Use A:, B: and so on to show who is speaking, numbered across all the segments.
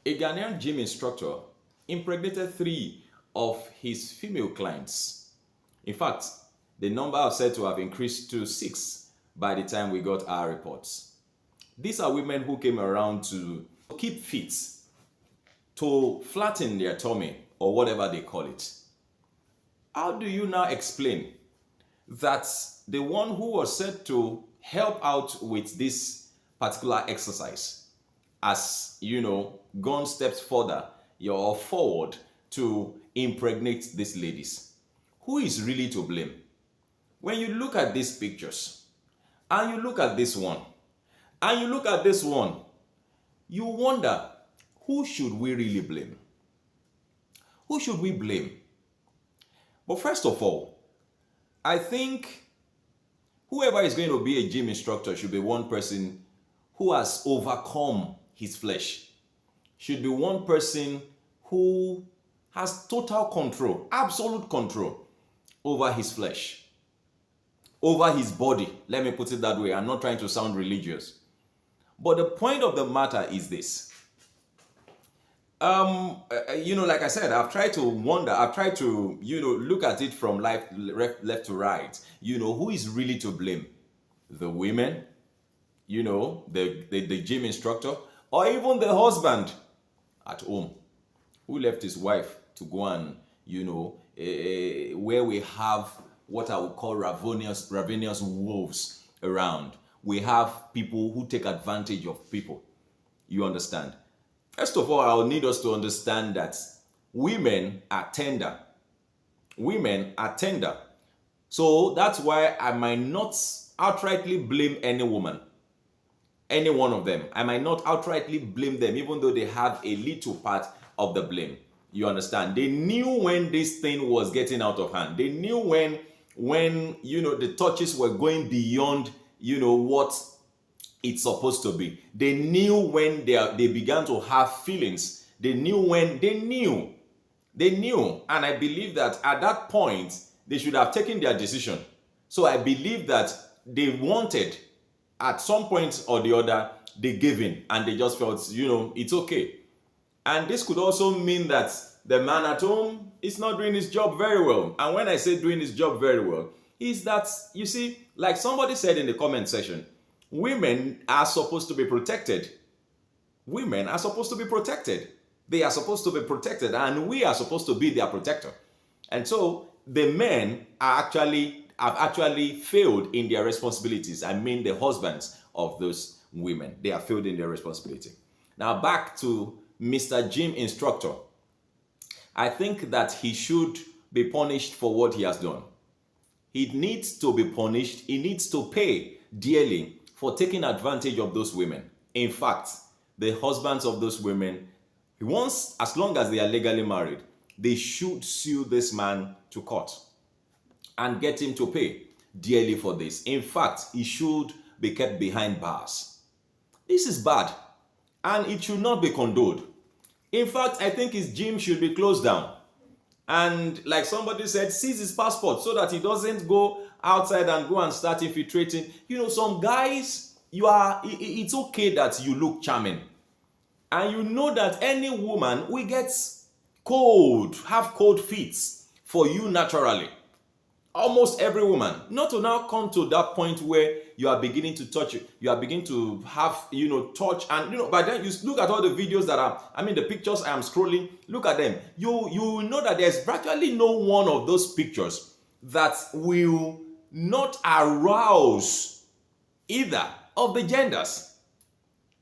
A: A Ghanaian gym instructor impregnated three of his female clients. In fact, the number are said to have increased to six by the time we got our reports. These are women who came around to keep fit, to flatten their tummy, or whatever they call it. How do you now explain that the one who was said to help out with this particular exercise has, gone steps further or forward to impregnate these ladies? Who is really to blame? When you look at these pictures, and you look at this one, and you look at this one, you wonder, who should we really blame? Who should we blame? But first of all, I think whoever is going to be a gym instructor should be one person who has overcome his flesh. Should be one person who has total control, absolute control over his flesh, over his body. Let me put it that way. I'm not trying to sound religious. But the point of the matter is this. Like I said, I've tried to look at it from left to right. Who is really to blame? The women, the gym instructor, or even the husband at home who left his wife to go and, where we have what I would call ravenous wolves around. We have people who take advantage of people. You understand? First of all, I'll need us to understand that women are tender. Women are tender. So that's why I might not outrightly blame any woman, any one of them. I might not outrightly blame them, even though they have a little part of the blame. You understand? They knew when this thing was getting out of hand. They knew when the touches were going beyond, what it's supposed to be. They knew when they began to have feelings. They knew when they knew. And I believe that at that point, they should have taken their decision. So I believe that they wanted, at some point or the other, they gave in and they just felt, it's okay. And this could also mean that the man at home is not doing his job very well. And when I say doing his job very well, is that, you see, like somebody said in the comment section, women are supposed to be protected. Women are supposed to be protected. They are supposed to be protected, and we are supposed to be their protector. And so the men have actually failed in their responsibilities. I mean the husbands of those women. They have failed in their responsibility. Now back to Mr. Gym Instructor. I think that he should be punished for what he has done. He needs to be punished. He needs to pay dearly for taking advantage of those women. In fact, the husbands of those women, as long as they are legally married, they should sue this man to court and get him to pay dearly for this. In fact, he should be kept behind bars. This is bad, and it should not be condoned. In fact, I think his gym should be closed down. And like somebody said, seize his passport so that he doesn't go outside and go and start infiltrating. Some guys, it's okay that you look charming. And you know that any woman will have cold feet for you naturally. Almost every woman. Not to now come to that point where you are beginning to touch it. You are beginning to have, touch. And, by then you look at all the videos the pictures I am scrolling. Look at them. You know that there's practically no one of those pictures that will not arouse either of the genders.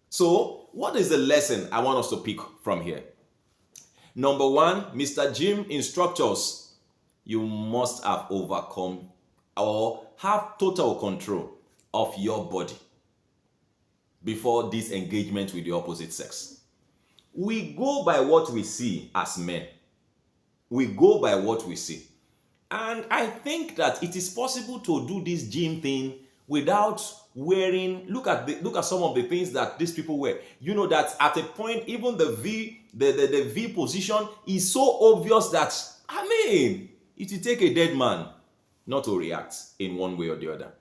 A: So, what is the lesson I want us to pick from here? Number one, Mr. Gym Instructors, you must have overcome or have total control of your body before this engagement with the opposite sex. We go by what we see as men. We go by what we see. And I think that it is possible to do this gym thing without wearing, look at some of the things that these people wear. That at a point, even the V position is so obvious that, it will take a dead man not to react in one way or the other.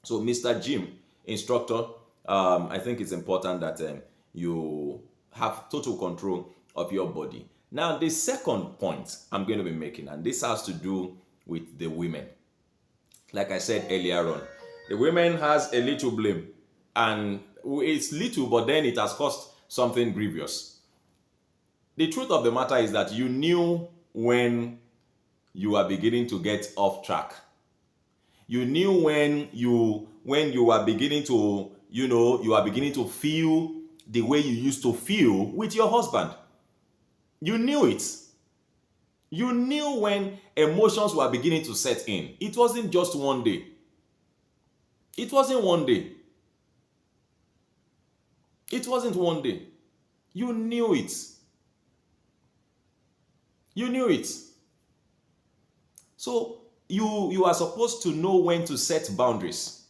A: So, Mr. Gym Instructor, I think it's important that you have total control of your body. Now, the second point I'm going to be making, and this has to do with the women. Like I said earlier on, the women has a little blame, and it's little, but then it has caused something grievous. The truth of the matter is that you knew when you are beginning to get off track. You knew when you are beginning to, you are beginning to feel the way you used to feel with your husband. You knew it. You knew when emotions were beginning to set in. It wasn't just one day. It wasn't one day. It wasn't one day. You knew it. You knew it. So you are supposed to know when to set boundaries.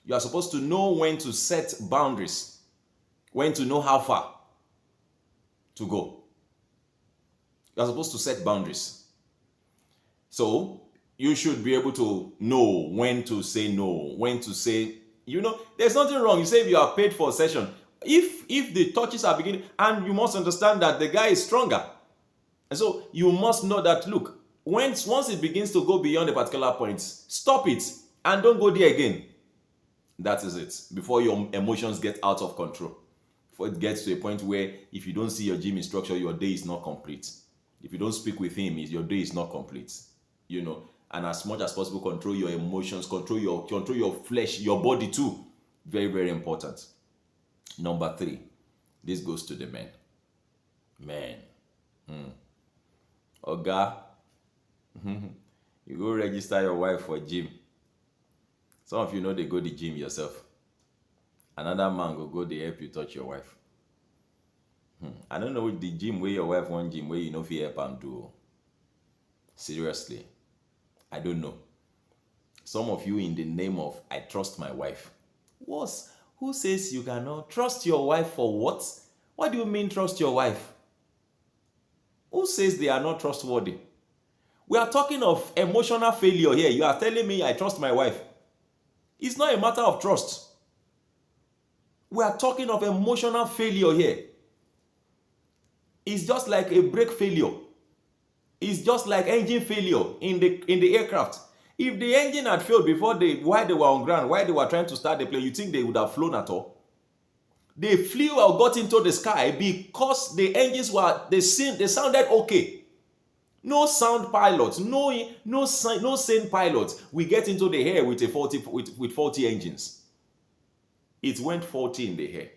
A: You are supposed to know when to set boundaries. When to know how far to go. You are supposed to set boundaries. So you should be able to know when to say no, when to say, there's nothing wrong. You say if you are paid for a session, if the touches are beginning, and you must understand that the guy is stronger. And so you must know that, look, once it begins to go beyond a particular point, stop it and don't go there again. That is it. Before your emotions get out of control. Before it gets to a point where if you don't see your gym instructor, your day is not complete. If you don't speak with him, your day is not complete. And as much as possible, control your emotions, control your flesh, your body too. Very, very important. Number 3, this goes to the men. Men. Oga, you go register your wife for gym. Some of you know they go to the gym yourself. Another man go they help you touch your wife. I don't know the gym where your wife want gym where you know if you help am do. Seriously, I don't know. Some of you in the name of I trust my wife. Who says you cannot trust your wife for what? What do you mean trust your wife? Who says they are not trustworthy? We are talking of emotional failure here. You are telling me I trust my wife. It's not a matter of trust. We are talking of emotional failure here. It's just like a brake failure. It's just like engine failure in the aircraft. If the engine had failed while they were on ground, while they were trying to start the plane, you think they would have flown at all? They flew or got into the sky because the engines they sounded okay. No sound pilots, no sane pilots. We get into the air with faulty engines. It went faulty in the air.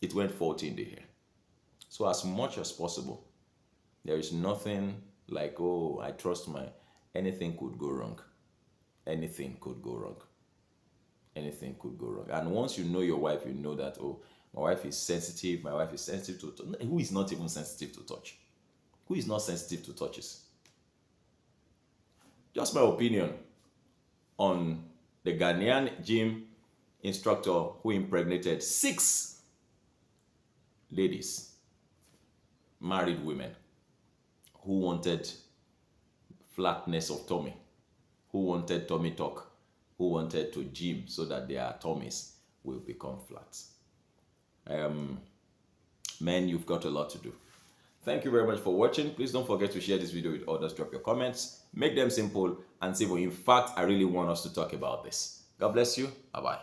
A: It went faulty in the air. So as much as possible, there is nothing like, oh, I trust anything could go wrong. Anything could go wrong. Anything could go wrong. And once you know your wife, you know that, oh, my wife is sensitive. My wife is sensitive to touch. Who is not even sensitive to touch? Who is not sensitive to touches? Just my opinion on the Ghanaian gym instructor who impregnated 6 ladies, married women, who wanted flatness of tummy, who wanted tummy tuck, who wanted to gym so that their tummies will become flat. Men, you've got a lot to do. Thank you very much for watching. Please don't forget to share this video with others. Drop your comments, make them simple and simple. In fact, I really want us to talk about this. God bless you. Bye-bye.